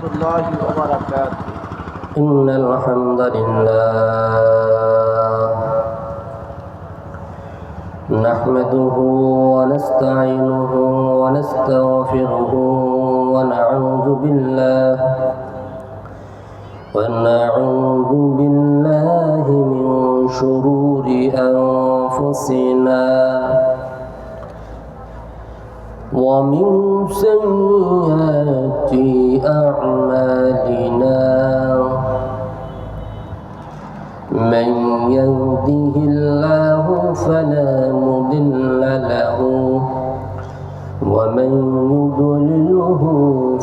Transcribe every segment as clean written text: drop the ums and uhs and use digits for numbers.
الله وبركاته. إن الحمد لله نحمده ونستعينه ونستغفره ونعوذ بالله من شرور أنفسنا ومن سيئات أعمالنا من يهده الله فلا مضل له ومن يضلله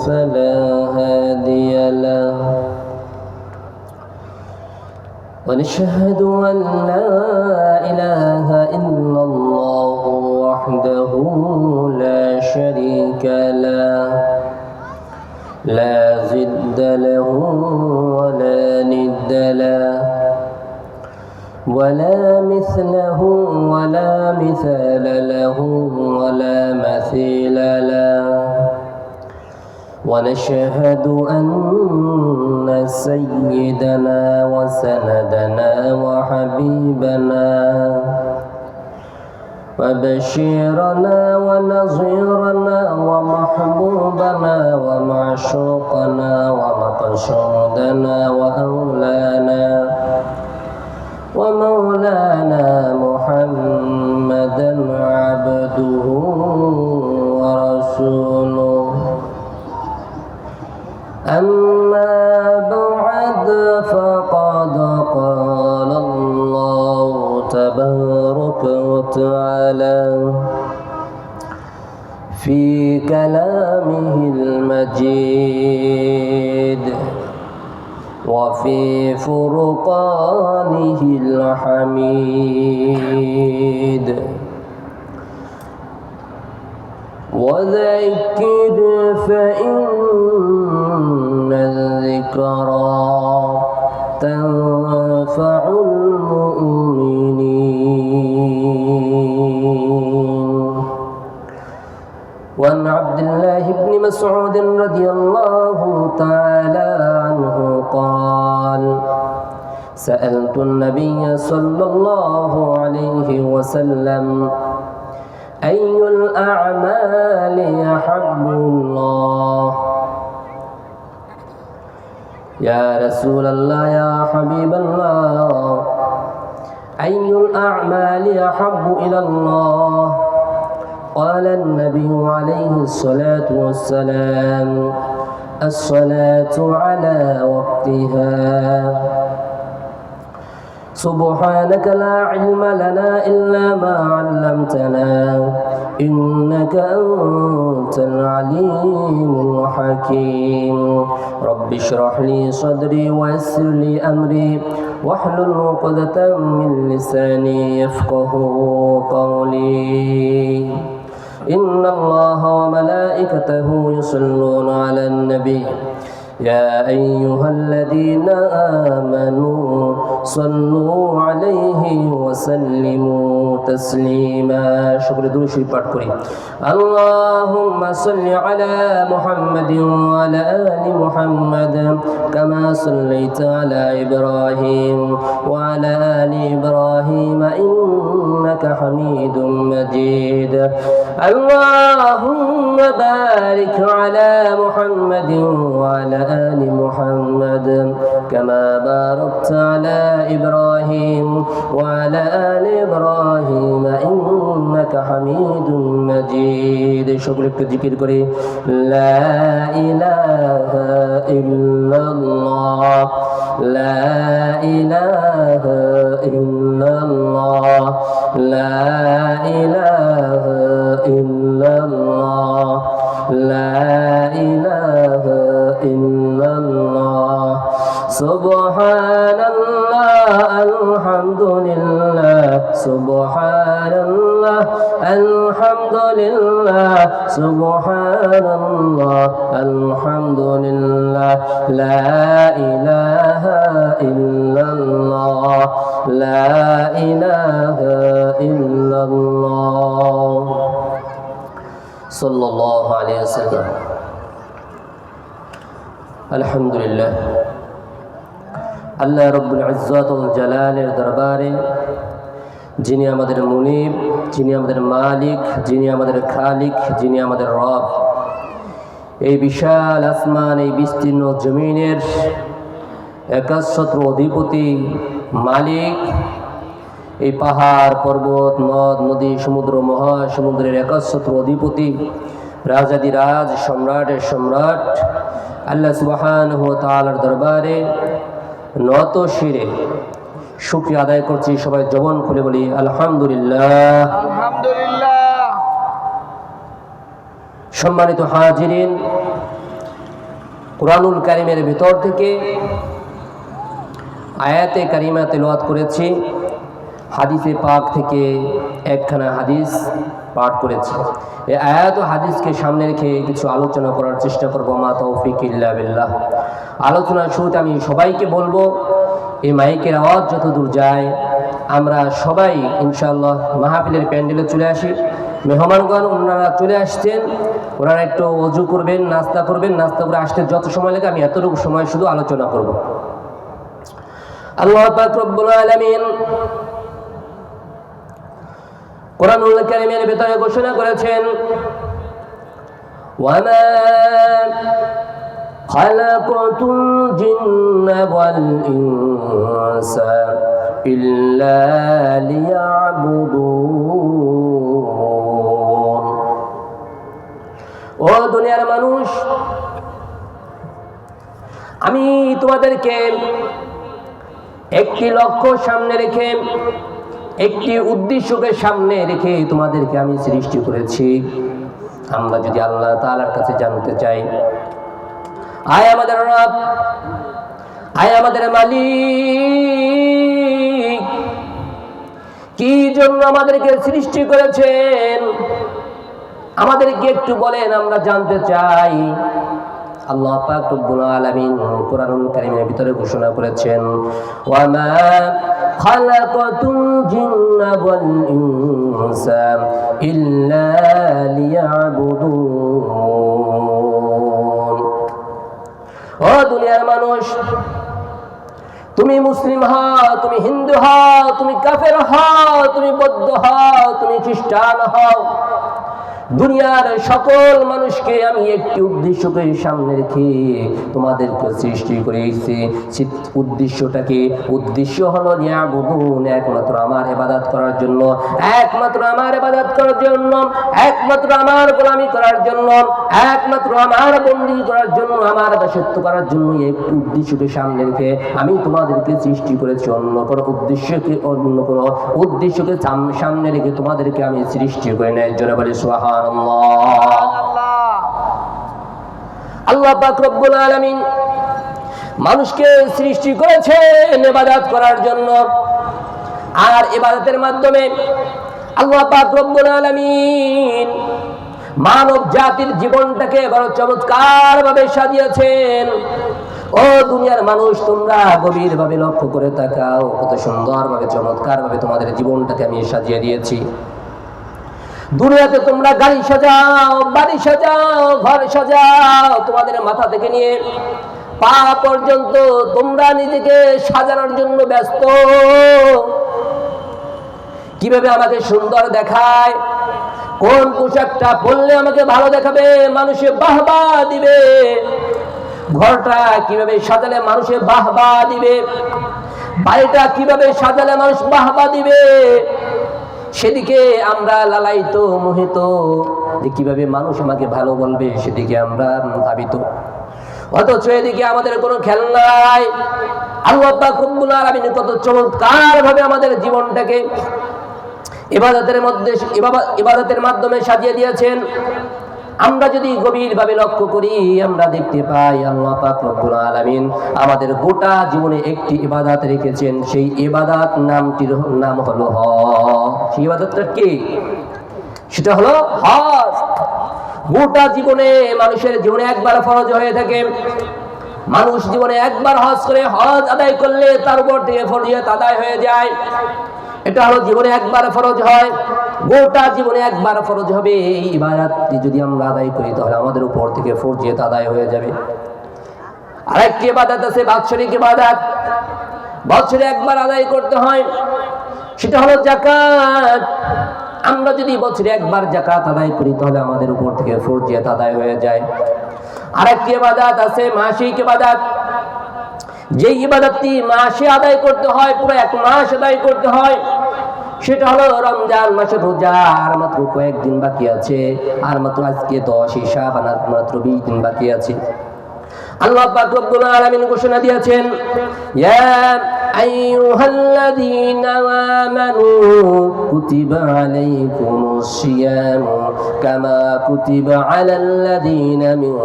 فلا هادي له ونشهد أن لا إله إلا الله وحده لا شريك له لا ضد له ولا ند له ولا مثله ولا مثال له ولا مثيل له ونشهد أن سيدنا وسندنا وحبيبنا وبشيرنا ونظيرنا ومحبوبنا ومعشوقنا ومقصودنا ومولانا محمدا عبده ورسوله أما بعد فقد قال الله تبارك وتعالى في كلامه المجيد وفي فرقانه الحميد وذكر فإن الذكرى تنفع المؤمنين. وعن عبد الله بن مسعود رضي الله تعالى عنه قال سألت النبي صلى الله عليه وسلم أي الأعمال يحب الله يا رسول الله يا حبيب الله أي الأعمال يحب إلى الله قال النبي عليه الصلاة والسلام الصلاة على وقتها سبحانك لا علم لنا إلا ما علمتنا إنك أنت العليم الحكيم رب اشرح لي صدري ويسر لي أمري واحلل عقدة من لساني يفقه قولي إن الله وملائكته يصلون على النبي يا أيها الذين آمنوا صلوا عليه وسلموا تسليما شكر دروش شريف پڑھ اللهم صل على محمد وعلى آل محمد كما صليت على إبراهيم وعلى آل إبراهيم إنك حميد مجيد اللهم بارك على محمد وعلى آل محمد كما باركت على إبراهيم وعلى آل إبراهيم إنك حميد مجيد شكر ذكر كري لا إله إلا الله لا إله إلا الله لا إله إلا الله لا إله إلا الله سبحان الله الحمد لله سبحان الله الحمد لله سبحان الله الحمد لله لا إله إلا الله لا إله إلا الله صلى الله عليه وسلم আলহামদুলিল্লাহ, আল্লাহ রব্বুল ইজ্জত ওয়াল জালালের দরবারে যিনি আমাদের মুনিব, যিনি আমাদের মালিক, যিনি আমাদের খালিক, যিনি আমাদের রব, এই বিশাল আসমান, এই বিস্তীর্ণ জমিনের একাচ্ছত্র অধিপতি মালিক, এই পাহাড় পর্বত নদ নদী সমুদ্র মহাসমুদ্রের একাচ্ছত্র অধিপতি রাজাদিরাজ সম্রাটের সম্রাট আল্লাহ সুবহানাহু ওয়া তাআলার দরবারে নত শিরে শুকরিয়া আদায় করছি। সবাই জবান খুলে বলি আলহামদুলিল্লাহ। আলহামদুলিল্লাহ। সম্মানিত হাজিরিন, কুরআনুল কারীমের ভিতর থেকে আয়াতে কারিমা তেলাওয়াত করেছি, হাদিসে পাক থেকে একখানা হাদিস পাঠ করেছি। এই আয়াত ও হাদিসকে সামনে রেখে কিছু আলোচনা করার চেষ্টা করব। মা তৌফিক ইল্লা বিল্লাহ। আলোচনার শুরুতে আমি সবাইকে বলবো, এই মাইকের আওয়াজ যত দূর যায় আমরা সবাই ইনশাআল্লাহ মাহফিলের প্যান্ডেলে চলে আসি। মেহমানগণ ওনারা চলে আসছেন, ওনারা একটু ওযু করবেন, নাস্তা করবেন, নাস্তা করে আসতে যত সময় লাগে আমি এতটুকু সময় শুধু আলোচনা করব। আল্লাহ পাক রব্বুল আলামিন কুরআনুল কারীমের ভিতরে ঘোষণা করেছেন, ওয়ামা খালাকাতুল জিন্না ওয়াল ইনসা ইল্লা লিয়াবুদুন। ও দুনিয়ার মানুষ, আমি তোমাদেরকে একটি লক্ষ্য সামনে রেখে, একটি উদ্দেশ্যকে সামনে রেখে তোমাদেরকে আমি সৃষ্টি করেছি। আমরা যদি আল্লাহ তাআলার কাছে জানতে চাই, আয় আমাদের রব, আয় আমাদের মালিক কি জন্য আমাদেরকে সৃষ্টি করেছেন, আমাদেরকে একটু বলেন, আমরা জানতে চাই। আল্লাহ পাক রব্বুল আলামিন কুরআনুল কারীমের ভিতরে ঘোষণা করেছেন, ওয়ামা খালাকাতুল জিন্না ওয়াল ইনসা ইল্লা লিয়াবুদুন। ও দুনিয়ার মানুষ, তুমি মুসলিম হও, তুমি হিন্দু হও, তুমি কাফের হও, তুমি বৌদ্ধ হও, তুমি খ্রিস্টান হও, দুনিয়ার সকল মানুষকে আমি একটি উদ্দেশ্যকে সামনে রেখে তোমাদেরকে সৃষ্টি করেছি। উদ্দেশ্যটাকে, উদ্দেশ্য হলো ইয়াবুদুন, একমাত্র আমার ইবাদত করার জন্য, একমাত্র আমার ইবাদত করার জন্য, একমাত্র আমার গোলামি করার জন্য, একমাত্র আমার বন্দী করার জন্য, আমার দাসত্ব করার জন্য এই উদ্দেশ্যকে সামনে রেখে আমি তোমাদেরকে সৃষ্টি করেছি। অন্য কোনো উদ্দেশ্যকে সামনে রেখে তোমাদেরকে আমি সৃষ্টি করে নাই। জোরে বলি সুবহানাল্লাহ। আল্লাহ পাক রব্বুল আলামিন মানুষকে সৃষ্টি করেছেন ইবাদত করার জন্য, আর ইবাদতের মাধ্যমে আল্লাহ পাক রব্বুল আলামিন মানব জাতির জীবনটাকে বড় চমৎকার ভাবে সাজিয়েছেন। ও দুনিয়ার মানুষ, তোমরা গভীর ভাবে লক্ষ্য করে তাকাও, কত সুন্দর ভাবে চমৎকার ভাবে তোমাদের জীবনটাকে আমি সাজিয়ে দিয়েছি। দুনিয়াতে তোমরা গাড়ি সাজাও, বাড়ি সাজাও, ঘর সাজাও, তোমাদের মাথা থেকে নিয়ে পা পর্যন্ত তোমরা নিজেকে সাজানোর জন্য ব্যস্ত। কিভাবে আমাকে সুন্দর দেখায়, কোন পোশাকটা পরলে আমাকে ভালো দেখাবে, মানুষে বাহবা দিবে, ঘরটা কিভাবে সাজালে মানুষে বাহবা দিবে, বাড়িটা কিভাবে সাজালে মানুষ বাহবা দিবে, সেদিকে আমরা লালায়িত, মোহিত, যে কিভাবে মানুষ আমাকে ভালো বলবে, সেদিকে আমরা ধাবিত। অথচ এদিকে আমাদের কোনো খেয়াল নাই। আল্লাহ পাক রব্বুল আলামিন কত চমৎকার ভাবে আমাদের জীবনটাকে ইবাদতের মাধ্যমে সাজিয়ে দিয়েছেন। আমরা যদি গভীরভাবে লক্ষ্য করি, আমরা দেখতে পাই আল্লাহ পাক রব্বুল আলামিন আমাদের গোটা জীবনে একটি ইবাদত রেখেছেন। সেই ইবাদত নামটির নাম হলো হজ। সেই ইবাদতটা কি? সেটা হলো হজ। গোটা জীবনে, মানুষের জীবনে একবার ফরজ হয়ে থাকে। মানুষ জীবনে একবার হজ করে, হজ আদায় করলে তার উপর থেকে ফরজিয়ত আদায় হয়ে যায়। এটা হলো জীবনে একবার ফরজ হয়, গোটা জীবনে একবার ফরজ হবে। এই ইবাদতটি যদি আমরা আদায় করি, তাহলে আমাদের উপর থেকে ফরজিয়ত আদায় হয়ে যাবে। আরেকটি ইবাদত আছে বাৎসরিক ইবাদত, বছরে একবার আদায় করতে হয়, সেটা হলো যাকাত। আমরা যদি বছরে একবার যাকাত আদায় করি তাহলে আমাদের উপর থেকে ফরজিয়াত আদায় হয়ে যায়। আরেকটি ইবাদত আছে মাসিক ইবাদত, যে ইবাদতটি মাসে আদায় করতে হয়, পুরো এক মাস আদায় করতে হয়, সেটা হলো রমজান মাসের রোজা। আর মাত্র কয়েকদিন বাকি আছে, আর মাত্র আজকে 10 শাবান, আর মাত্র 20 দিন বাকি আছে। আল্লাহ পাক রব্বুল আলামিন ঘোষণা দিয়েছেন, ইয়া আইয়ুহাল্লাযীনা আমানু কুতিবা আলাইকুমুস সিয়ামু কামা কুতিবা আলাল্লাযীনা মিন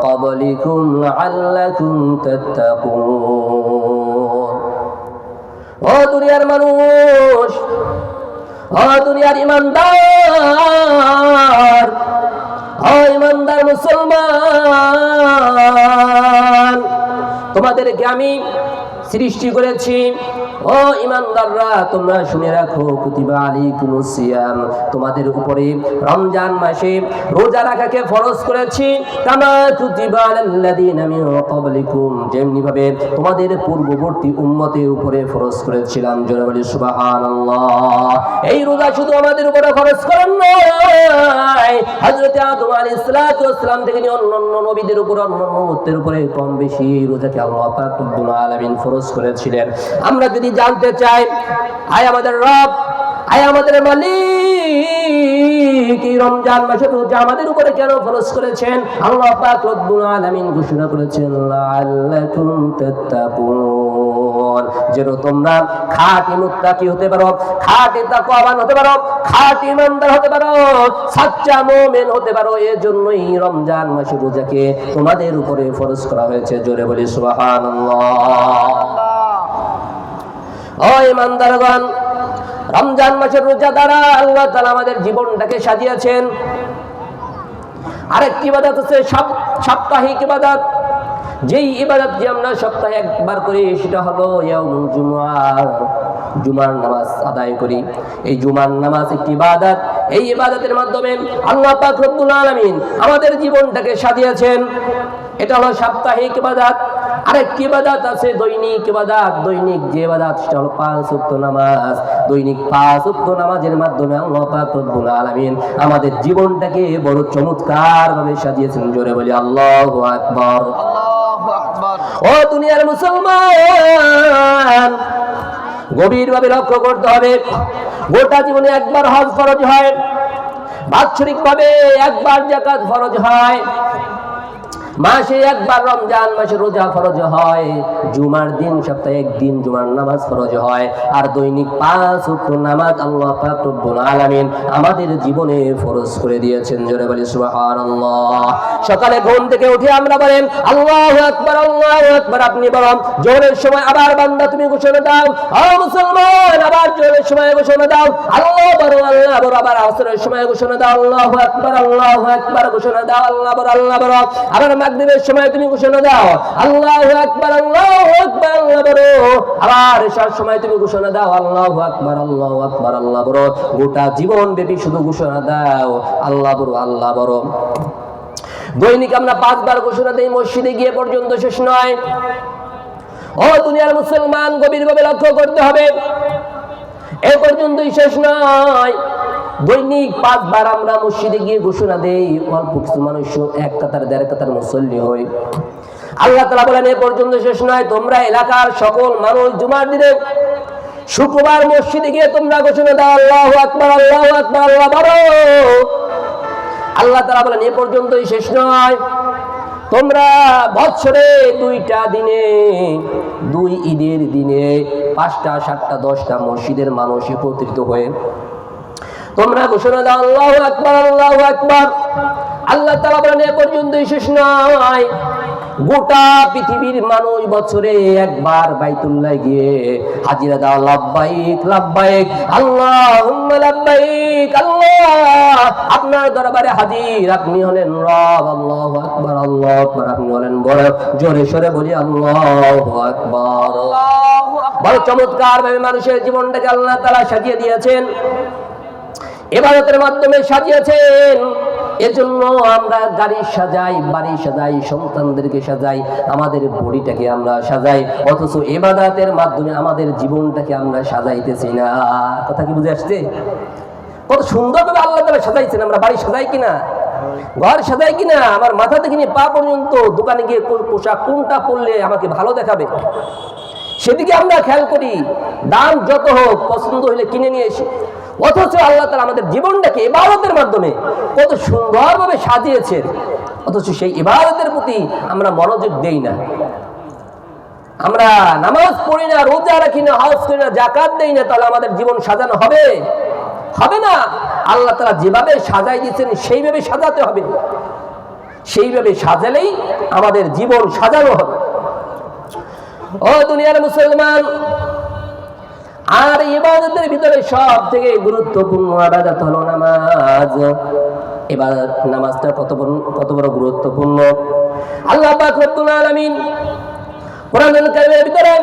ক্বাবলিকুম লাআল্লাকুম তাত্তাকুন। ও দুনিয়ার মানুষ, ও দুনিয়ার ইমানদার, ও ইমানদার মুসলমান, তোমাদেরকে আমি সৃষ্টি করেছি। ও ইমানদাররা, তোমরা শুনে রাখো, কুতিবা আলাইকুমুস সিয়াম, তোমাদের উপরে রমজান মাসে রোজা রাখাকে ফরজ করেছি। কামা কুতিবা আলাল্লাযীনা মিন ক্বাবলিকুম, যেমনি ভাবে তোমাদের পূর্ববর্তী উম্মতের উপরে ফরজ করেছিলাম। জোরে বলি সুবহানাল্লাহ। এই রোজা শুধু আমাদের উপরে ফরজ করেন নাই, হযরত আদম আলাইহিস সালাতু ওয়াস সালাম থেকে অন্যান্য নবীদের উপর, অন্যান্য উম্মতের উপরে কম বেশি এই রোজাকে আল্লাহ পাক রব্বুল আলামিন ফরজ করেছিলেন। আমরা যদি জানতে চাই, আয় আমাদের রব, আয় আমাদের মালিক এই রমজান মাসে রোজা আমাদের উপরে কেন ফরজ করেছেন, আল্লাহ পাক রব্বুল আলামিন ঘোষণা করেছেন, লাআল্লাকুম তাত্তাকুন, যেন তোমরা খাঁটি মুত্তাকি হতে পারো, খাঁটি তাকওয়াবান হতে পারো, খাঁটি ইমানদার হতে পারো, সাচ্চা মুমিন হতে পারো। এর জন্যই রমজান মাসে রোজাকে তোমাদের উপরে ফরজ করা হয়েছে। জোরে বলি সুবহানাল্লাহ। ও ইমানদারগণ, রমজান মাসের রোজা দ্বারা আল্লাহ তাআলা আমাদের জীবনটাকে সাজিয়েছেন। আরেকটি ইবাদত আছে সাপ্তাহিক ইবাদত, যেই ইবাদতটি আমরা সপ্তাহে একবার করি, সেটা হলো ইয়াউমুল জুমআ, জুমার নামাজ আদায় করি। এই জুমার নামাজ একটি ইবাদত। এই ইবাদতের মাধ্যমে আল্লাহ পাক রব্বুল আলামিন আমাদের জীবনটাকে সাজিয়েছেন। এটা হলো সাপ্তাহিক ইবাদত। আরেকটি ইবাদত আছে দৈনিক ইবাদত। দৈনিক যে ইবাদত, সেটা হলো 5 ওয়াক্ত নামাজ। দৈনিক 5 ওয়াক্ত নামাজের মাধ্যমে আল্লাহ পাক রব্বুল আলামিন আমাদের জীবনটাকে বড় চমৎকার ভাবে সাজিয়েছেন। জোরে বলি আল্লাহু আকবার। আল্লাহু আকবার। ও দুনিয়ার মুসলমান, গভীরভাবে লক্ষ্য করতে হবে, গোটা জীবনে একবার হজ ফরজ হয়, বাৎসরিক ভাবে একবার যাকাত ফরজ হয়, মাসে একবার রমজান মাসে রোজা ফরজ হয়, জুমার দিন সপ্তাহে একদিন জুমার নামাজ ফরজ হয়, আর দৈনিক 5 ওয়াক্ত নামাজ আল্লাহ পাক রব্বুল আলামিন আমাদের জীবনে ফরজ করে দিয়েছেন। জোরে বলি সুবহানাল্লাহ। সকালে ঘুম থেকে উঠে আমরা বলেন আল্লাহু আকবার, আল্লাহু আকবার। আপনি বলেন জোহরের সময়, আবার বান্দা তুমি ঘোষণা দাও, ও মুসলমান, আবার জোহরের সময় ঘোষণা দাও আল্লাহু আকবার, আল্লাহু আকবার। আবার আসরের সময় ঘোষণা দাও আল্লাহু আকবার, আল্লাহু আকবার। ঘোষণা দাও আল্লাহু আকবার, আল্লাহু আকবার। আবার মাগরিবের সময় তুমি ঘোষণা দাও আল্লাহু আকবার, আল্লাহু আকবার, আল্লাহু আকবার। আবার এশার সময় তুমি ঘোষণা দাও আল্লাহু আকবার, আল্লাহু আকবার, আল্লাহু আকবার। গোটা জীবন ব্যাপী শুধু ঘোষণা দাও আল্লাহ বড়, আল্লাহ বড়। দৈনিক আমরা 5 বার ঘোষণা দেই, মসজিদে গিয়ে পর্যন্ত শেষ নয়। ও দুনিয়ার মুসলমান, গভীরভাবে লক্ষ্য করতে হবে, এ পর্যন্তই শেষ নয়। দৈনিক 5 বার আমরা মসজিদে গিয়ে ঘোষণা দেই, অল্প কিছু মানুষ 1 কাতার 1.5 কাতার মুসল্লি হই। আল্লাহ তাআলা বলেন এ পর্যন্ত শেষ নয়, তোমরা এলাকার সকল মানুষ জুমার দিনে শুক্রবার মসজিদে গিয়ে তোমরা ঘোষণা দাও আল্লাহু আকবার, আল্লাহু আকবার, আল্লাহ বড়। আল্লাহ তাআলা বলেন এ পর্যন্তই শেষ নয়, তোমরা বছরে 2টা দিনে, 2 ঈদের দিনে 5টা 7টা 10টা মসজিদের মানুষ একত্রিত হয়ে তোমরা ঘোষণা দাও আল্লাহু আকবার, আল্লাহু আকবার। আল্লাহ তাআলা বলেন এ পর্যন্তই শেষ নয়, গোটা পৃথিবীর মানুষ বছরে একবার বাইতুল্লাহ গিয়ে হাজিরা দাও লাব্বাইক লাব্বাইক আল্লাহুম্মা লাব্বাইক। আল্লাহ আপনার দরবারে হাজির, আপনি হলেন রব। আল্লাহু আকবার, আল্লাহু আকবার। আপনি হলেন বড়। জোরে সরে বলি আল্লাহু আকবার। বড় চমৎকার ভাবে মানুষের জীবনটাকে আল্লাহ তাআলা সাজিয়ে দিয়েছেন, ইবাদতের মাধ্যমে সাজিয়েছেন। এজন্য আমরা গাড়ি সাজাই, বাড়ি সাজাই, সন্তানদেরকে সাজাই, আমাদের বডিটাকে আমরা সাজাই, অথচ ইবাদতের মাধ্যমে আমাদের জীবনটাকে আমরা সাজাইতেছি না। কথা কি বুঝে আসছে? কত সুন্দরভাবে আল্লাহ তাআলা সাজাইছেন। আমরা বাড়ি সাজাই কিনা, ঘর সাজাই কিনা, আমার মাথা থেকে নিয়ে পা পর্যন্ত দোকানে গিয়ে পোশাক কোনটা পরলে আমাকে ভালো দেখাবে সেদিকে আমরা খেয়াল করি, দাম যত হোক পছন্দ হইলে কিনে নিয়ে এসে। অথচ আল্লাহ তাআলা আমাদের জীবনটাকে ইবাদতের মাধ্যমে কত সুন্দরভাবে সাজিয়েছেন, অথচ সেই ইবাদতের প্রতি আমরা মনোযোগ দেই না। আমরা নামাজ পড়ি না, রোজা রাখি না, হজ করি না, যাকাত দেই না, তাহলে আমাদের জীবন সাজানো হবে? হবে না। আল্লাহ তাআলা যেভাবে সাজাই দিয়েছেন সেইভাবে সাজাতে হবে, সেইভাবে সাজালেই আমাদের জীবন সাজানো হবে। ও দুনিয়ার মুসলমান, আর ইবাদতের ভিতরে সব থেকে গুরুত্বপূর্ণ ইবাদত হলো নামাজ। ইবাদত, নামাজটা কত বড় গুরুত্বপূর্ণ। আল্লাহ পাক রব্বুল আলামিন কোরআনুল কারীমের ভিতরে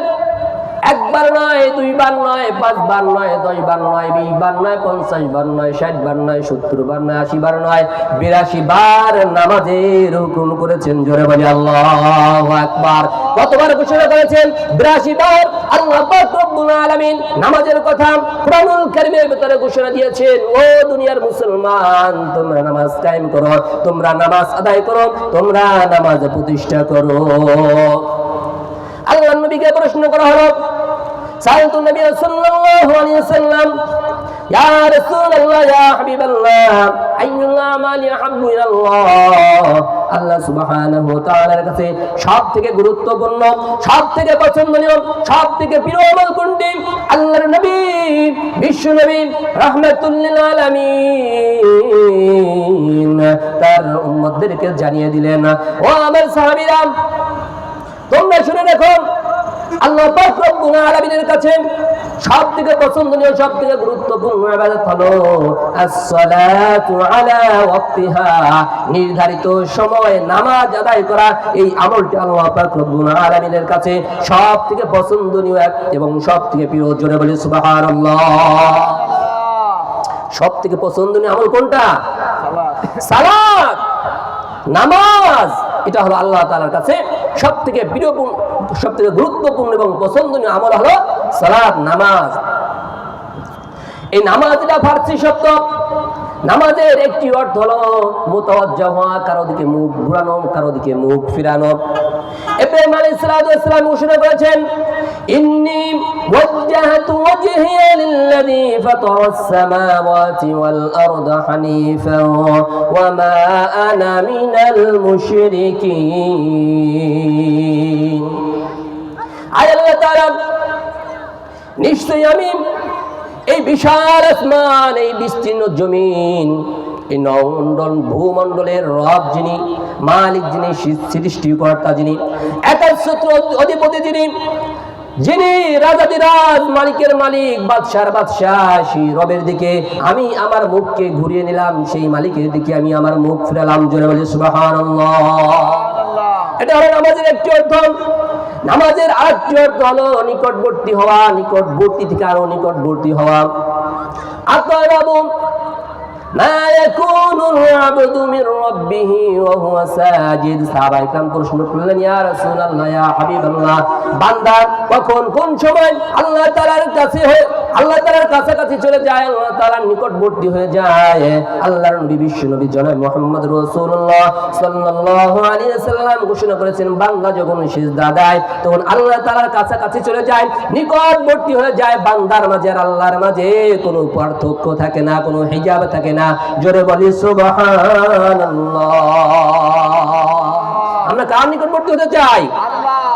একবার নয়, দুইবার নয়, 5 বার নয়, 10 বার নয়, 20 বার নয়, 50 বার নয়, 60 বার নয়, 70 বার নয়, 80 বার নয়, 82 বার নামাজের হুকুম করেছেন। জোরে বলি আল্লাহু আকবার। কতবার ঘোষণা করেছেন? 82 বার আল্লাহ পাক রব্বুল আলামিন নামাজের কথা কোরআনুল কারীমের ভিতরে ঘোষণা দিয়েছেন। ও দুনিয়ার মুসলমান, তোমরা নামাজ কায়েম করো, তোমরা নামাজ আদায় করো, তোমরা নামাজ প্রতিষ্ঠা করো। আল্লাহর নবীকে প্রশ্ন করা হলো, সাইয়্যিদু নবী সাল্লাল্লাহু আলাইহি ওয়াসাল্লাম, ইয়া রাসূলুল্লাহ, ইয়া হাবিবাল্লাহ, আইয়ুল আমালি আহাব্বু ইলাল্লাহ? আল্লাহ সুবহানাহু ওয়া তাআলার কাছে সবথেকে গুরুত্বপূর্ণ, সবথেকে পছন্দনীয়, সবথেকে প্রিয় আমল কোনটি? আল্লাহর নবী, বিশ্ব নবী, রাহমাতুল লিল আলামিন তার উম্মতদেরকে জানিয়ে দিলেন, ও আমার সাহাবীরা, তোমরা শুনে দেখো, আল্লাহ পাক রব্বুল আলামিনের কাছে সবথেকে পছন্দনীয়, সবথেকে গুরুত্বপূর্ণ ইবাদত হলো as-সালাতু আলা ওয়াক্তিহা, নির্ধারিত সময়ে নামাজ আদায় করা। এই আমলটি আল্লাহ পাক রব্বুল আলামিনের কাছে সবথেকে পছন্দনীয় এবং সবথেকে প্রিয়। জোরে বলি সুবহানাল্লাহ। সবথেকে পছন্দনীয় আমল কোনটা? সালাত, নামাজ। এটা হলো আল্লাহ তাআলার কাছে সবথেকে প্রিয়, সবথেকে গুরুত্বপূর্ণ এবং পছন্দনীয় আমল হলো সালাত, নামাজ। এই নামাজ এটা ফারসি শব্দ। নামাজের একটি অর্থ হলো মুতাওয়াজ্জিহ হওয়া, কারো দিকে মুখ ঘুরানো, কারো দিকে মুখ ফিরানো। ইব্রাহিম আলাইহিস সালাম ঘোষণা করেছেন, ইন্নী ওয়াজ্জাহতু ওয়াজহিয়া লিল্লাযী ফাতারাস সামাওয়াতি ওয়াল আরদা হানিফান ওয়া মা আনা মিনাল মুশরিকিন। আল্লাহ তাআলা, নিশ্চয়ই আমি এই বিশাল আসমান, এই বিস্তীর্ণ জমিন, এই নবমণ্ডল ভূমণ্ডলের রব যিনি, মালিক যিনি, সৃষ্টিকর্তা যিনি, একচ্ছত্র অধিপতি যিনি, যিনি রাজাদিরাজ, মালিকের মালিক, বাদশার বাদশাহ, সেই রবের দিকে আমি আমার মুখকে ঘুরিয়ে নিলাম, সেই মালিকের দিকে আমি আমার মুখ ফিরালাম। জোরে বলি সুবহানাল্লাহ। এটা হলো নামাজের একটি অর্থ। নামাজের আরেকটি অর্থ হলো নিকটবর্তী হওয়া, নিকটবর্তী থেকে আরো নিকটবর্তী হওয়া। আকরাবু মা ইয়াকুনুল আবদু মির রাব্বিহি ওয়া হুয়া সাজিদ। সাহাবায়ে কেরাম প্রশ্ন করলেন, ইয়া রাসূলুল্লাহ, ইয়া হাবিবাল্লাহ, বান্দা কখন কোন সময় আল্লাহ তাআলার কাছে আল্লাহ তাআলার কাছাকাছি চলে যায়, আল্লাহ তাআলার নিকটবর্তী হয়ে যায়? আল্লাহর নবী, বিশ্ব নবী জনাব মুহাম্মদ রাসূলুল্লাহ সাল্লাল্লাহু আলাইহি ওয়াসাল্লাম ঘোষণা করেছেন, বান্দা যখন সিজদা দেয় তখন আল্লাহ তাআলার কাছাকাছি চলে যায়, নিকটবর্তী হয়ে যায়। বান্দার মাঝে আর আল্লাহর মাঝে কোনো পার্থক্য থাকে না, কোনো হিজাব থাকে না। জোরে বলি সুবহানাল্লাহ। আমরা কার নিকটবর্তী হতে চাই?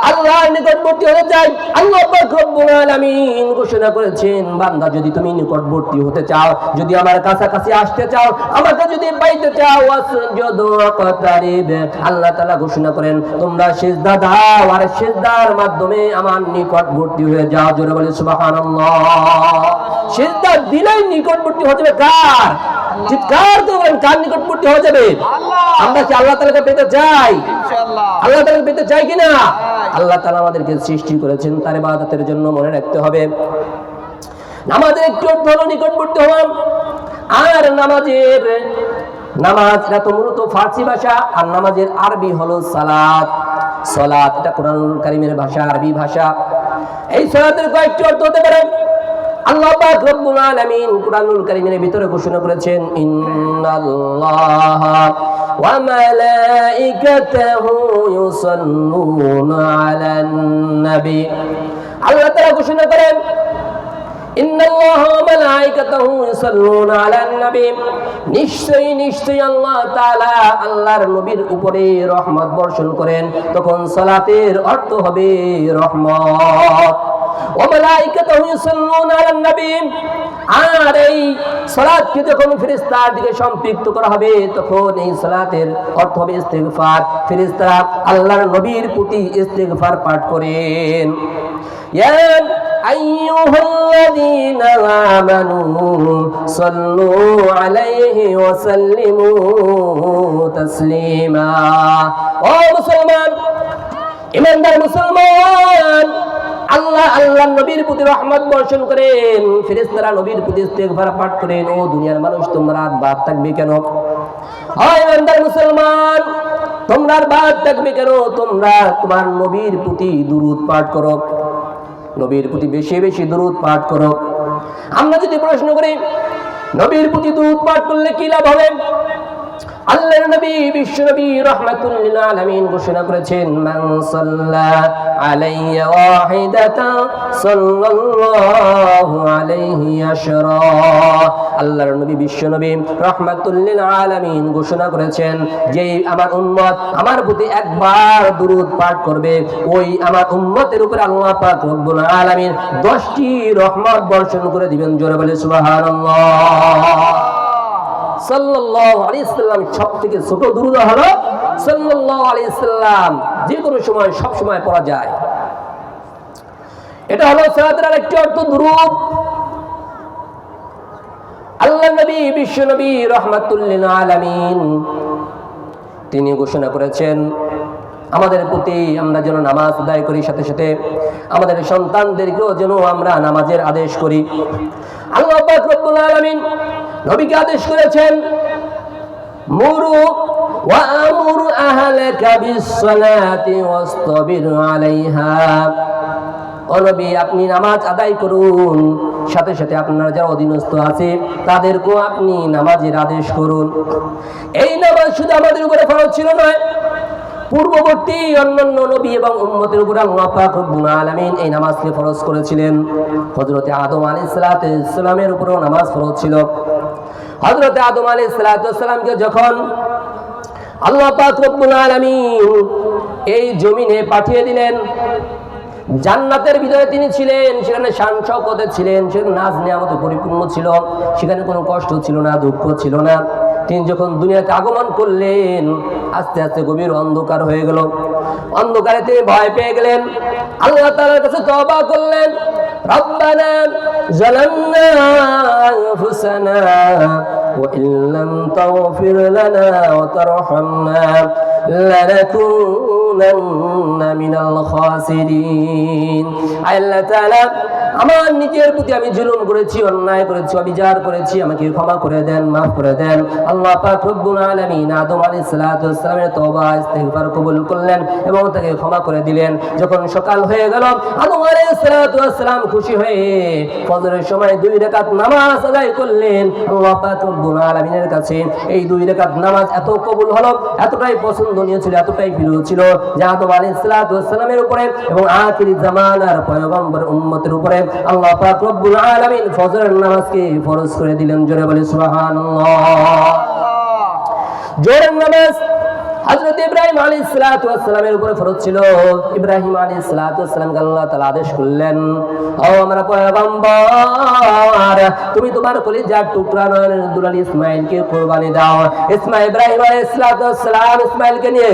আল্লাহর নিকটবর্তী হতে চাই। আল্লাহ পাক রব্বুল আলামিন ঘোষণা করেছেন, বান্দা যদি তুমি নিকটবর্তী হতে চাও, যদি আমার কাছাকাছি আসতে চাও, আমাকে যদি পাইতে চাও, ওয়াসজুদু ওয়াকতারিব, আল্লাহ তাআলা ঘোষণা করেন, তোমরা সিজদা দাও আর সিজদার মাধ্যমে আমার নিকটবর্তী হয়ে যাও। জোরে বলি সুবহানাল্লাহ। সিজদা দিলেই নিকটবর্তী হতে হবে কার? চিৎকার তো বলেন, কার নিকটবর্তী হয়ে যাবে? আমরা কি আল্লাহ তাআলাকে পেতে চাই? ইনশাআল্লাহ আল্লাহ তাআলাকে পেতে চাই কিনা? আল্লাহ তাআলা আমাদেরকে সৃষ্টি করেছেন তার ইবাদতের জন্য। মনে রাখতে হবে, নামাজের একটি অর্থ হলো নিকটবর্তী হওয়া। আর নামাজের নামাজ এটা তো মূলত ফার্সি ভাষা, আর নামাজের আরবি হলো সালাত। সালাত এটা কোরআনুল কারীমের ভাষা, আরবি ভাষা। এই সালাতের কয়েকটি অর্থ হতে পারে। আল্লাহ পাক রব্বুল আলামিন কুরআনুল কারীমের ভিতরে ঘোষণা করেছেন, ইন্নাল্লাহা ওয়া মালাইকাতাহু ইউসাল্লুনা আলান নবী। আল্লাহ তাআলা ঘোষণা করেন, ইন্নাল্লাহা ওয়া মালাইকাতাহু ইউসাল্লুনা আলান নবী, নিশ্চয়ই আল্লাহ তাআলা আল্লাহর নবীর উপরে রহমত বর্ষণ করেন। তখন সালাতের অর্থ হবে রহমত। ওয়া মালাইকাতুহু ইউসাল্লুনা আলান নবী, আর এই সালাতকে যখন ফেরেশতার দিকে সম্পৃক্ত করা হবে তখন এই সালাতের অর্থ হবে ইস্তিগফার। ফেরেশতারা আল্লাহর নবীর প্রতি ইস্তিগফার পাঠ করেন। ইয়া আইয়ুহাল্লাযীনা আমানু সাল্লু আলাইহি ওয়া সাল্লিমু তাসলিমা। ও মুসলমান, ইমানদার মুসলমান, আল্লাহ নবীর প্রতি রহমত বর্ষণ করেন, ফেরেশতারা নবীর প্রতি ইস্তিগফার পাঠ করেন। ও দুনিয়ার মানুষ, তোমরা বাদ থাকবে কেন? হয় ইমানদার মুসলমান, তোমরা বাদ থাকবে কেন? তোমরা তোমার নবীর প্রতি দুরূদ পাঠ করো, নবীর প্রতি বেশি বেশি দুরূদ পাঠ করো। আমরা যদি প্রশ্ন করি নবীর প্রতি দুরূদ পাঠ করলে কি লাভ হবে, আল্লাহর নবী বিশ্ব নবী রাহমাতুল লিল আলামিন ঘোষণা করেছেন, মান সাল্লা আলাইয়া ওয়াহিদাতান সাল্লাল্লাহু আলাইহি আশরা। আল্লাহর নবী বিশ্ব নবী রাহমাতুল লিল আলামিন ঘোষণা করেছেন, যে আমার উম্মত আমার প্রতি একবার দুরূদ পাঠ করবে, ওই আমার উম্মতের উপরে আল্লাহ পাক রব্বুল আলামিন 10টি রহমত বর্ষণ করে দিবেন। জোরে বলে সুবহানাল্লাহ। সাল্লাল্লাহু আলাইহি সাল্লাম সবথেকে ছোট দুরূদ হলো সাল্লাল্লাহু আলাইহি সাল্লাম, যে কোনো সময় সব সময় পড়া যায়। এটা হলো সালাতের আরেকটি অর্থ, দুরূদ। আল্লাহর নবী বিশ্ব নবী রাহমাতুল লিল আলামিন তিনি ঘোষণা করেছেন আমাদের প্রতি আমরা যেন নামাজ আদায় করি, সাথে সাথে আমাদের সন্তানদেরকেও যেন আমরা নামাজের আদেশ করি। আল্লাহ পাক রব্বুল আলামিন নবীকে আদেশ করেছেন, মুরু ওয়া আমুর আহলাকা বিস-সালাতি ওয়াসতাবির আলাইহা। ও নবী, আপনি নামাজ আদায় করুন, সাথে সাথে আপনার যারা অধীনস্থ আছে তাদেরকেও আপনি নামাজের আদেশ করুন। এই নামাজ শুধু আমাদের উপরে ফরজ ছিল নয়, পূর্ববর্তী অন্যান্য নবী এবং উম্মতের উপর আল্লাহ পাক রব্বুল আলামিন এই নামাজকে ফরজ করেছিলেন। হযরত আদম আলাইহিস সালামের উপরও নামাজ ফরজ ছিল। হযরত আদম আলাইহিস সালামকে যখন আল্লাহ পাক রব্বুল আলামিন এই জমিনে পাঠিয়ে দিলেন, জান্নাতের ভিতরে তিনি ছিলেন, সেখানে শান শওকতে ছিলেন, সেখানে নাজ নিয়ামতে পরিপূর্ণ ছিল, সেখানে কোনো কষ্ট ছিল না, দুঃখ ছিল না। তিনি যখন দুনিয়াতে আগমন করলেন, আস্তে আস্তে গভীর অন্ধকার হয়ে গেল। অন্ধকারে তিনি ভয় পেয়ে গেলেন, আল্লাহ তাআলার কাছে তওবা করলেন, রব্বানা যালামনা আনফুসানা ওয়া ইল্লাম তাগফির লানা ওয়া তারহামনা লানাকুনান্না মিনাল খাসিরিন। আল্লাহ তাআলা, আমার নিজের প্রতি আমি জুলুম করেছি, অন্যায় করেছি, অবিচার করেছি, আমাকে ক্ষমা করে দেন, মাফ করে দেন। আল্লাহ পাক রব্বুল আলামিন আদম আলাইহিস সালামের তওবা ইস্তিগফার কবুল করলেন এবং তাকে ক্ষমা করে দিলেন। যখন সকাল হয়ে গেল, আদম আলাইহিস সালাম খুশি হয়ে ফজরের সময় 2 রাকাত নামাজ আদায় করলেন। আল্লাহ পাক রব্বুল আলামিনের কাছে এই 2 রাকাত নামাজ এত কবুল হলো, এতটাই পছন্দনীয় ছিল, এতটাই প্রিয় ছিল যে আদম আলাইহিস সালামের উপরে এবং আখিরি জামানার পয়গম্বর উম্মতের উপরে আল্লাহ পাক রব্বুল আলামিন ফজরের নামাজকে ফরজ করে দিলেন। জোরে বলে সুবহানাল্লাহ। জোহরের নামাজ হযরত ইব্রাহিম আলাইহিস সালামের উপরে ফরজ ছিল। ইব্রাহিম আলাইহিস সালামকে আল্লাহ তাআলা আদেশ করলেন, ও আমার পয়গম্বর, তুমি তোমার কলিজার টুকরা নয়নের দুলাল ইসমাঈলকে কুরবানি দাও। ইব্রাহিম আলাইহিস সালাম ইসমাঈলকে নিয়ে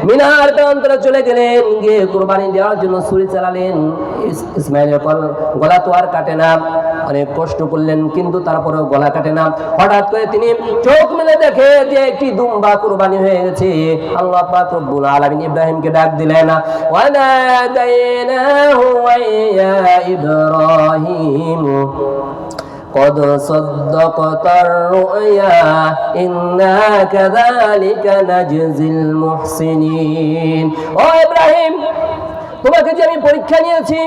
মিনার প্রান্তরে চলে গেলেন, গিয়ে কুরবানি দেওয়ার জন্য ছুরি চালালেন। ইসমাঈলের গলা তো আর কাটে না, অনেক কষ্ট করলেন কিন্তু তারপরেও গলা কাটে না। হঠাৎ করে তিনি চোখ মেলে দেখে যে একটি দুম্বা কুরবানি হয়ে গেছে। আল্লাহ পাক রব্বুল আলামিন ইব্রাহিমকে ডাক দিলেন, ওয়া নাদাইনাহু ইয়া ইব্রাহিম قد صدقت الرؤيا إنا كذلك نجزي المحسنين ও ইব্রাহিম তোমাকে যে আমি পরীক্ষা নিয়েছি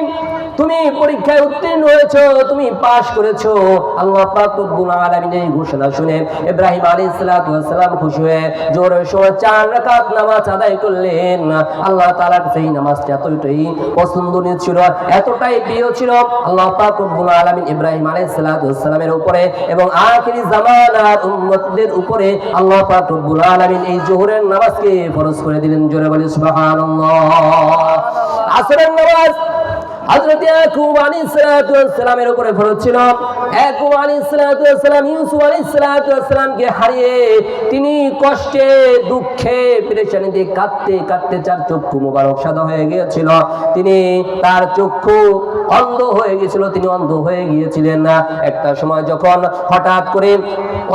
তুমি পরীক্ষায় উত্তীর্ণ হয়েছো তুমি পাশ করেছো আল্লাহ পাক রব্বুল আলামিনের এই ঘোষণা শুনে ইব্রাহিম আলাইহিস সালাতু ওয়াস সালাম খুশি হয়ে জোরে সোরে 4 রাকাত নামাজ আদায় করলেন আল্লাহ তাআলার সেই নামাজটা এতটাই পছন্দনীয় ছিল এতটাই প্রিয় ছিল আল্লাহ পাক রব্বুল আলামিন ইব্রাহিম আলাইহিস সালাতু ওয়াস সালামের উপরে এবং আখিরি জামানার উম্মতদের উপরে আল্লাহ পাক রব্বুল আলামিন এই যোহরের নামাজকে ফরজ করে দিলেন জোরে বলি সুবহানাল্লাহ আসরের নামাজ হযরত ইয়াকুব আলাইহিস সালাতু ওয়াস সালামের উপরে ফরজ ছিল ইয়াকুব আলাইহিস সালাতু ওয়াস সালাম ইউসুফ আলাইহিস সালাতু ওয়াস সালামকে হারিয়ে তিনি কষ্টে দুঃখে পেরেশানিতে কাঁদতে কাঁদতে চার চক্ষু মোবারক সাদা হয়ে গিয়েছিল তিনি তার চক্ষু অন্ধ হয়ে গিয়েছিল তিনি অন্ধ হয়ে গিয়েছিলেন না একটা সময় যখন হঠাৎ করে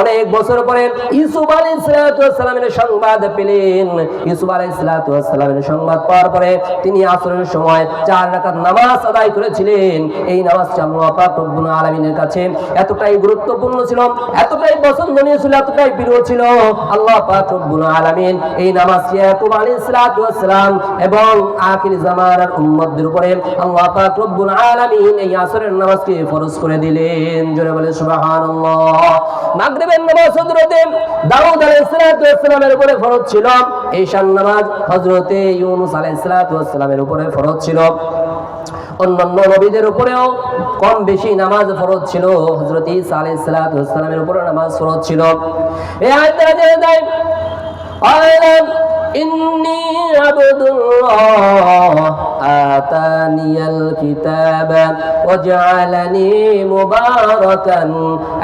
অনেক বছর পরে ইউসুফ আলাইহিস সালাতু ওয়াস সালামের সংবাদ পেলেন ইউসুফ আলাইহিস সালাতু ওয়াস সালামের সংবাদ পাওয়ার পরে তিনি আসরের সময় 4 রাকাত নামাজ আদায় করেছিলেন এই নামাজটা আল্লাহ পাক রব্বুল আলামিনের কাছে এতটাই গুরুত্বপূর্ণ ছিল এতটাই পছন্দনীয় ছিল এতটাই প্রিয় ছিল আল্লাহ পাক রব্বুল আলামিন এই নামাজটি ইয়াকুব আলাইহিস সালাতু ওয়াস সালাম এবং আখির জামানার উম্মতদের উপরে আল্লাহ পাক রব্বুল আলামিন এই আসরের নামাজকে ফরজ করে দিলেন জোরে বলে সুবহানাল্লাহ মাগরিবের নামাজ হযরতে দাউদ আলাইহিস সালাতু ওয়াস সালামের উপরে ফরজ ছিল ঈশার নামাজ হযরতে ইউনূস আলাইহিস সালাতু ওয়াস সালামের উপরে ফরজ ছিল অন্যান্য নবীদের উপরেও কম বেশি নামাজ ফরজ ছিল হযরত ঈসা আলাইহিস সালাতু ওয়াস সালামের উপরে নামাজ ফরজ ছিল এই আয়াতটা জেনে দেয় আলাম ইন্নী আবদুল্লাহ আতানিয়াল কিতাবা ওয়াজআলানি মুবারাকান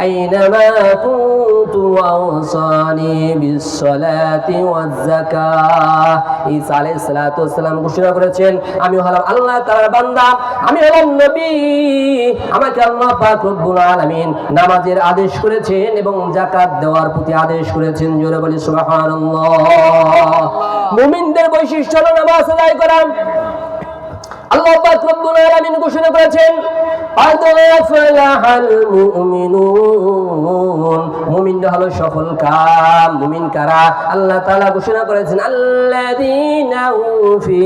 আইনামা কুনতু ওয়াসানি বিসসালাতি ওয়াজ যাকাহ ঈসা আলাইহিস সালাতু ওয়াস সালাম ঘোষণা করেছেন আমি হলাম আল্লাহ তাআলার বান্দা আমি হলাম নবী আমাকে আল্লাহ পাক রব্বুল আলামিন নামাজের আদেশ করেছেন এবং যাকাত দেওয়ার প্রতি আদেশ করেছেন জোরে বলি সুবহানাল্লাহ মুমিনদের বৈশিষ্ট্য হলো নামাজ আদায় করা আল্লাহ পাক রব্বুল আলামিন ঘোষণা করেছেন قد أفلح المؤمنون মুমিনরা হলো সফল কাম মুমিন কারা আল্লাহ তাআলা ঘোষণা করেছেন আল্লাযীনা ফি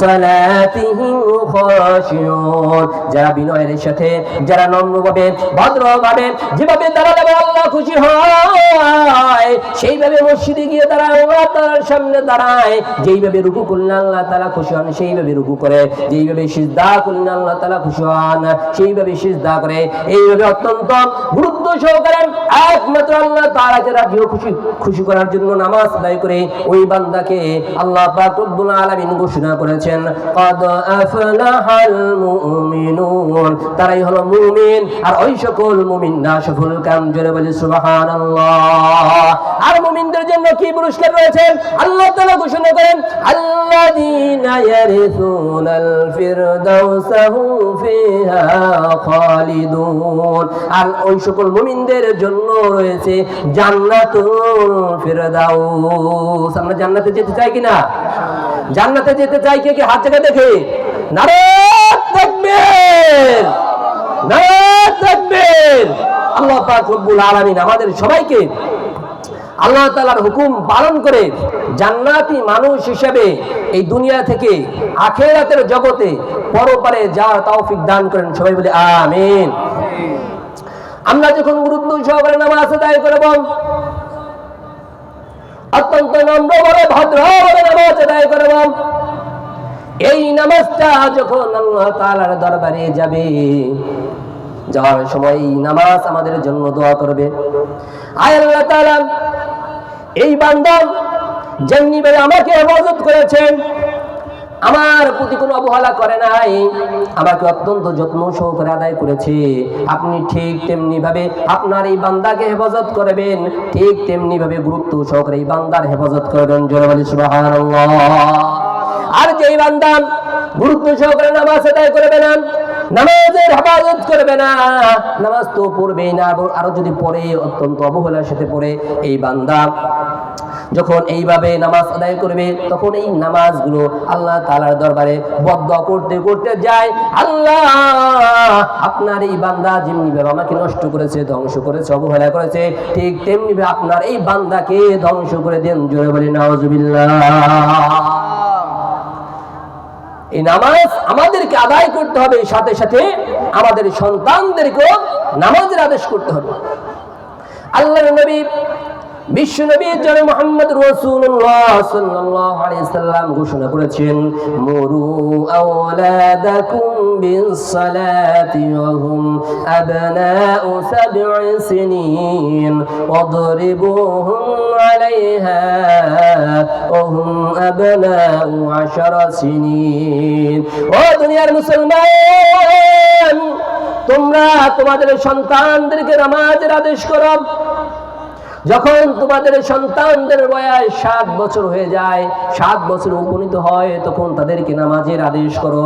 সালাতিহিম খাশিউন যারা বিনয়ের সাথে যারা নম্রভাবে ভদ্রভাবে যেভাবে দাঁড়ালে আল্লাহ খুশি হয় সেইভাবে মসজিদে গিয়ে দাঁড়ায় আল্লাহ তাআলার সামনে দাঁড়ায় যেইভাবে রুকু করলে আল্লাহ তাআলা খুশি হন সেইভাবে রুকু করে যেইভাবে সিজদা করলে আল্লাহ তাআলা খুশি হন সেইভাবে সিজদা করে এইভাবে অত্যন্ত গুরুত্ব সহকারে একমাত্র আল্লাহ তাআলাকে রাজি খুশি করার জন্য নামাজ আদায় করে ওই বান্দাকে আল্লাহ পাক রব্বুল আলামিন ঘোষণা করেছেন قد أفلح المؤمنون তারাই হলো মুমিন আর ওই সকল মুমিন না সফল কাম জোরে বলি সুবহানাল্লাহ আর মুমিনদের জন্য কি পুরস্কার রয়েছে আল্লাহ তাআলা ঘোষণা করেন আল্লাযীনা ইয়ারিসুনাল ফিরদাউসা হুম ফিহা খালিদুন আর ওই সকল মুমিনদের জন্য রয়েছে জান্নাতুল ফিরদাউস আমরা জান্নাতে যেতে চাই কিনা জান্নাতে যেতে চাই কে কে হাত জায়গা দেখে নারে তাকবীর নারে তাকবীর আল্লাহ পাক রব্বুল আলামিন আমাদের সবাইকে আল্লাহ তাআলার হুকুম পালন করে জান্নাতি মানুষ হিসেবে এই দুনিয়া থেকে আখিরাতের জগতে পরপারে যাওয়ার তৌফিক দান করেন সবাই বলি আমিন আমরা যখন গুরুত্ব সহকারে নামাজ আদায় করব অত্যন্ত নম্রভাবে ভদ্রভাবে নামাজ আদায় করব এই নামাজটা যখন আল্লাহ তাআলার দরবারে যাবে যাওয়ার সময় নামাজ আমাদের জন্য দোয়া করবে আয় আল্লাহ তাআলা এই বান্দা যেমনি ভাবে আমাকে হেফাজত করেছেন আমার প্রতি কোনো অবহেলা করে নাই আমাকে অত্যন্ত যত্ন সহকারে আদায় করেছে আপনি ঠিক তেমনি ভাবে আপনার এই বান্দাকে হেফাজত করবেন ঠিক তেমনি ভাবে গুরুত্ব সহকারে এই বান্দার হেফাজত করবেন জোরে বলি সুবহানাল্লাহ আর যেই বান্দা গুরুত্ব সহকারে নামাজ আদায় করবে না নামাজের হেফাজত করবে না নামাজ তো পড়বেই না আরো যদি পড়ে অত্যন্ত অবহেলার সাথে পড়ে এই বান্দা যখন এইভাবে নামাজ আদায় করবে তখন এই নামাজগুলো আল্লাহ তাআলার দরবারে বদদোয়া করতে করতে যায়, আল্লাহ আপনার এই বান্দা যেমনি ভাবে আমাকে নষ্ট করেছে, ধ্বংস করেছে, অবহেলা করেছে, ঠিক তেমনি ভাবে আপনার এই বান্দাকে ধ্বংস করে দেন। জোরে বলি নাউজুবিল্লাহ। এই নামাজ আমাদেরকে আদায় করতে হবে, সাথে সাথে আমাদের সন্তানদেরকেও নামাজের আদেশ করতে হবে। আল্লাহর নবী বিশ্ব নবী জনাব মুহাম্মদ রাসূলুল্লাহ সাল্লাল্লাহু আলাইহি সাল্লাম ঘোষণা করেছেন, মুরু আওলাদাকুম বিস-সালাতি ওয়া হুম আবনাউ 7 সিনিন ওয়াদরিবুহুম আলাইহা ওয়া হুম আবনাউ 10 সিনিন। ও দুনিয়ার মুসলমান, তোমরা তোমাদের সন্তানদেরকে নামাজের আদেশ করো। যখন তোমাদের সন্তানদের বয়স 7 বছর হয়ে যায়, 7 বছর উপনীত হয়, তখন তাদেরকে নামাজের আদেশ করো।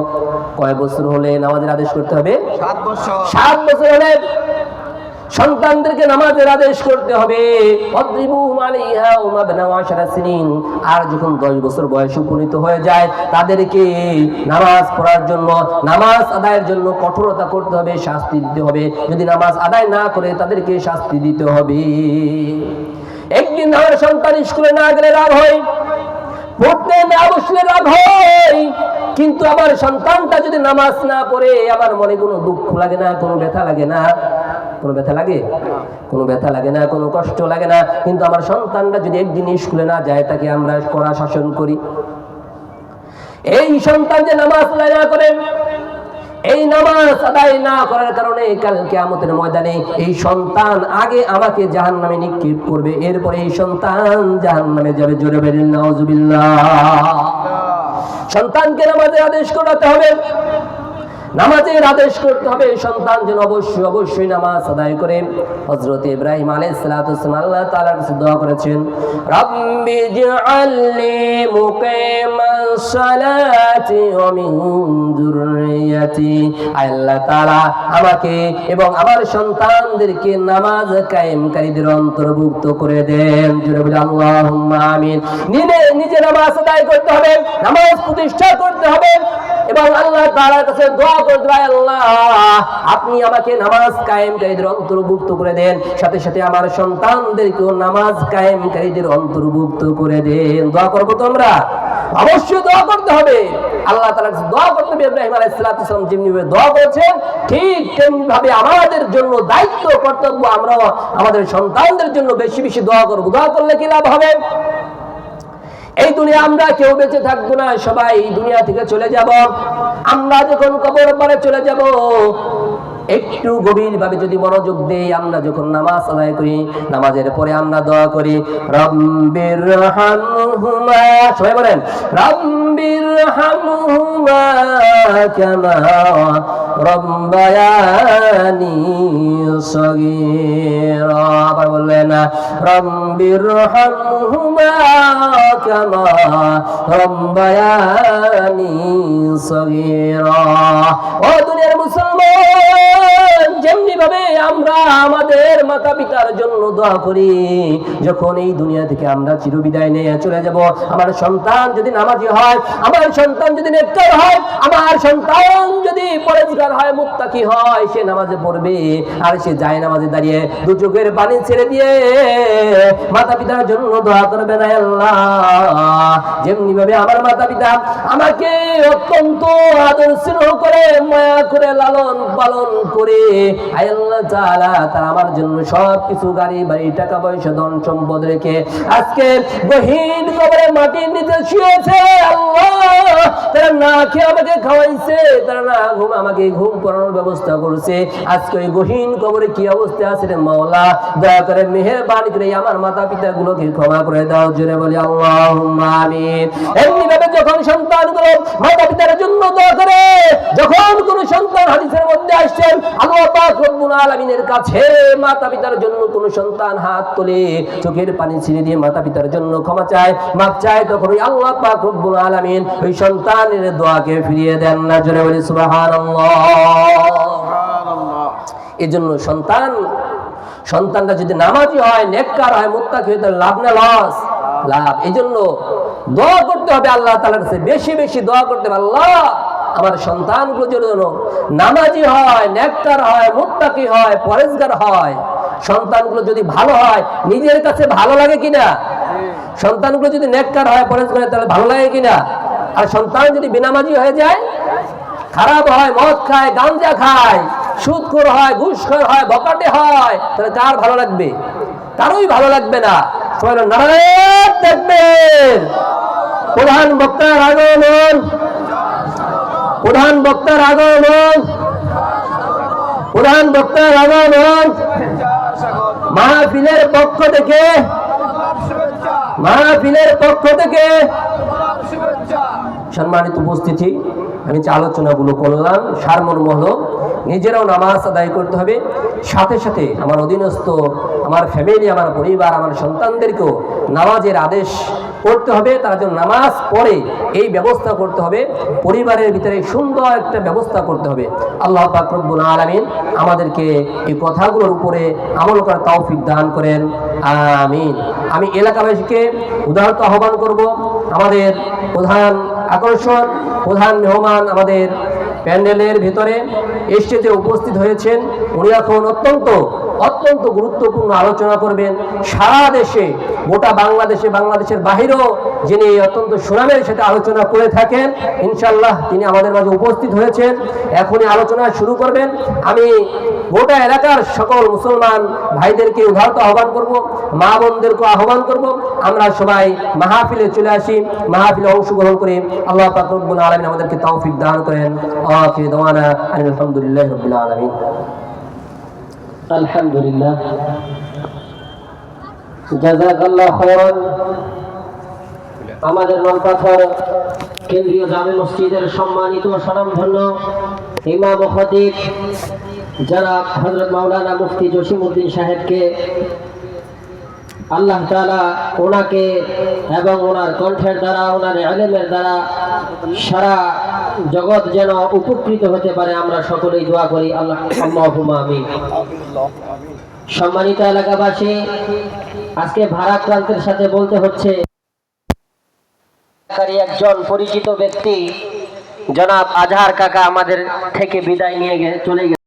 কয় বছর হলে নামাজের আদেশ করতে হবে? 7 বছর। 7 বছর হলে সন্তানদেরকে নামাজের আদেশ করতে হবে। আর যখন 10 বছর বয়স উপনীত হয়ে যায়, তাদেরকে নামাজ পড়ার জন্য, নামাজ আদায়ের জন্য কঠোরতা করতে হবে, শাস্তি দিতে হবে। যদি নামাজ আদায় না করে তাদেরকে শাস্তি দিতে হবে। একদিন আমার সন্তান স্কুলে না গেলে রাগ হয়, পড়তে না বসলে রাগ হয়, কিন্তু আমার সন্তানটা যদি নামাজ না পড়ে আমার মনে কোনো দুঃখ লাগে না, কোনো ব্যথা লাগে না। কোনো ব্যথা লাগে? কোনো ব্যথা লাগে না, কোনো কষ্ট লাগে না। কিন্তু আমার সন্তানটা যদি একদিন স্কুলে না যায়, তাকে আমরা কড়া শাসন করি। এই সন্তান যে নামাজ আদায় না করে, এই নামাজ আদায় না করার কারণে কাল কিয়ামতের ময়দানে এই সন্তান আগে আমাকে জাহান্নামে নিক্ষেপ করবে, এরপরে এই সন্তান জাহান্নামে যাবে। জোরে বলেন নাউজুবিল্লাহ। সন্তানকে নামাজের আদেশ করাতে হবে, নামাজের আদেশ করতে হবে। সন্তান যেন অবশ্যই অবশ্যই নামাজ আদায় করে। হযরত ইব্রাহিম আলাইহিস সালাতু ওয়াস সালাম আল্লাহ তাআলার কাছে দোয়া করেছেন, রাব্বি জাআলনি মুকিমাস সালাতি ওয়া মিন যুররিয়াতি। আল্লাহ তাআলা আমাকে এবং আমার সন্তানদেরকে নামাজ কায়েমকারীদের অন্তর্ভুক্ত করে দেন। জোরে বলি আল্লাহুম্মা আমিন। নিজে নামাজ আদায় করতে হবে, নামাজ প্রতিষ্ঠা করতে হবে এবং আল্লাহ তাআলার কাছে দোয়া করতে হবে, আল্লাহ আপনি আমাকে নামাজ কায়েমকারীদের অন্তর্ভুক্ত করে দেন, সাথে সাথে আমার সন্তানদেরকেও নামাজ কায়েমকারীদের অন্তর্ভুক্ত করে দেন। দোয়া করব তো আমরা? অবশ্যই দোয়া করতে হবে। আল্লাহ তাআলার কাছে দোয়া করতে হবে। ইব্রাহিম আলাইহিস সালাম যেমনি দোয়া করেছেন, ঠিক তেমনি ভাবে আমাদের জন্য দায়িত্ব, কর্তব্য, আমরা আমাদের সন্তানদের জন্য বেশি বেশি দোয়া করব। দোয়া করলে কি লাভ হবে? এই দুনিয়া আমরা কেউ বেঁচে থাকবো না, সবাই এই দুনিয়া থেকে চলে যাব। আমরা যখন কবর পারে চলে যাব, একটু গভীর ভাবে যদি মনোযোগ দেই, আমরা যখন নামাজ আদায় করি, নামাজের পরে আমরা দোয়া করি, রব্বিরহামহুমা, সবাই বলেন রব্বিরহামহুমা কামা রব্বায়ানি সগীরা। আবার বললেন রব্বিরহামহুমা কামা রব্বায়ানি সগীরা। ও দুনিয়ার মুসলমান, যেমনি ভাবে আমরা আমাদের মাতা পিতার জন্য দোয়া করি, যখন এই দুনিয়া থেকে আমরা চিরবিদায় নিয়ে চলে যাব, আমার সন্তান যদি নামাজি হয়, আমার সন্তান যদি নেককার হয়, আমার সন্তান যদি পরেজগার হয়, মুত্তাকি হয়, সে নামাজে পড়বে আর সে যায় নামাজে দাঁড়িয়ে দু চোখের পানি ছেড়ে দিয়ে মাতা পিতার জন্য দোয়া করবে না, আল্লাহ যেমনি ভাবে আমার মাতা পিতা আমাকে অত্যন্ত আদর স্নেহ করে, মায়া করে, লালন পালন করে, আয় আল্লাহ তাআলা তারা আমার জন্য সবকিছু, গাড়ি বাড়ি, টাকা পয়সা, ধন সম্পদ রেখে আজকে গহীন কবরে মাটির নিচে শুয়েছে, আল্লাহ তারা না খেয়ে আমাকে খাওয়াইছে, তারা না ঘুম আমাকে ঘুম পড়ানোর ব্যবস্থা করছে। আজকে ওই গহীন কবরে কি অবস্থা আছে রে মাওলা, দয়া করে মেহেরবানি করে আমার মাতা পিতা গুলোকে ক্ষমা করে দাও। জোরে বলি আল্লাহুম্মা আমিন। এমনি ভাবে যখন সন্তানগুলো মাতা পিতার জন্য দোয়া করে, যখন কোন সন্তান হাদিসের মধ্যে আসছেন আল্লাহ পাক রব্বুল আলামিনের কাছে মাতা পিতার জন্য কোন সন্তান হাত তুলে চোখের পানি ছেড়ে দিয়ে মাতা পিতার জন্য ক্ষমা চায়, মাপ চায়, তখন ওই আল্লাহ পাক রব্বুল আলামিন ওই সন্তানের দোয়াকে ফিরিয়ে দেন না। জোরে বলি সুবহানাল্লাহ। এজন্য সন্তানটা যদি নামাজি হয়, নেককার হয়, মুত্তাকি হয়, তাহলে লাভ না লস? লাভ। এই জন্য দোয়া করতে হবে আল্লাহ তাআলার কাছে, বেশি বেশি দোয়া করতে হবে, আল্লাহ আমার সন্তানগুলো যেন নামাজি হয়, নেককার হয়, মুত্তাকি হয়, পরেজগার হয়। সন্তানগুলো যদি ভালো হয় নিজের কাছে ভালো লাগে কিনা? সন্তানগুলো যদি নেককার হয়, পরেজগার হয়, তাহলে ভালো লাগে কিনা? আর সন্তান যদি বেনামাজি হয়ে যায়, খারাপ হয়, মদ খায়, গাঁজা খায়, সুদখোর হয়, ঘুষখোর হয়, বকাটে হয়, তাহলে কার ভালো লাগবে? কারোই ভালো লাগবে না। সবাই নারায়ণ দেখবেন। প্রধান বক্তার আগমন, প্রধান বক্তার আগমন, প্রধান বক্তার আগমন। মাহফিলের পক্ষ থেকে, মাহফিলের পক্ষ থেকে সম্মানিত উপস্থিতি, আমি যে আলোচনাগুলো করলাম সারমর্ম হলো নিজেরাও নামাজ আদায় করতে হবে, সাথে সাথে আমার অধীনস্থ, আমার ফ্যামিলি, আমার পরিবার, আমার সন্তানদেরকেও নামাজের আদেশ করতে হবে। তারা যেন নামাজ পড়ে এই ব্যবস্থা করতে হবে, পরিবারের ভিতরে সুন্দর একটা ব্যবস্থা করতে হবে। আল্লাহ পাক রব্বুল আলামিন আমাদেরকে এই কথাগুলোর উপরে আমল করার তৌফিক দান করেন, আমিন। আমি এলাকাবাসীকে উদাহরণ আহ্বান করব, আমাদের প্রধান আকর্ষণ, প্রধান মেহমান আমাদের প্যান্ডেলের ভিতরে স্টেজে উপস্থিত হয়েছেন। উনি এখন অত্যন্ত গুরুত্বপূর্ণ আলোচনা করবেন। সারা দেশে, গোটা বাংলাদেশে, বাংলাদেশের বাহিরেও যিনি অত্যন্ত সুনামের সাথে আলোচনা করে থাকেন, ইনশাআল্লাহ তিনি আমাদের মাঝে উপস্থিত হয়েছেন। এখনই আলোচনা শুরু করবেন। আমি গোটা এলাকার সকল মুসলমান ভাইদেরকে উদাহরণ আহ্বান করব, মা বোনদেরকে আহ্বান করব, আমরা সবাই মাহফিলে চলে আসি, মাহফিলে অংশগ্রহণ করি। আল্লাহ পাক রব্বুল আলামিন আমাদেরকে তৌফিক দান করেন। আখির দাওয়ানা আলহামদুলিল্লাহি রাব্বিল আলামিন। আলহামদুলিল্লাহ, জাযাকাল্লাহু খায়রান। আমাদের নলপাথর কেন্দ্রীয় জামে মসজিদের সম্মানিত স্বনামধন্য ইমাম ও খতিব জনাব হযরত মাওলানা মুফতি জসিমউদ্দিন সাহেবকে আল্লাহ তাআলা ওনাকে এবং ওনার কণ্ঠের দ্বারা, ওনার ইলমের দ্বারা সারা জগৎ যেন উপকৃত হতে পারে, আমরা সকলেই দোয়া করি। আল্লাহুম্মা আমিন। সম্মানিত এলাকাবাসী, আজকে ভারাক্রান্তের সাথে বলতে হচ্ছে, একজন পরিচিত ব্যক্তি জনাব আজহার কাকা আমাদের থেকে বিদায় নিয়ে চলে গেছে।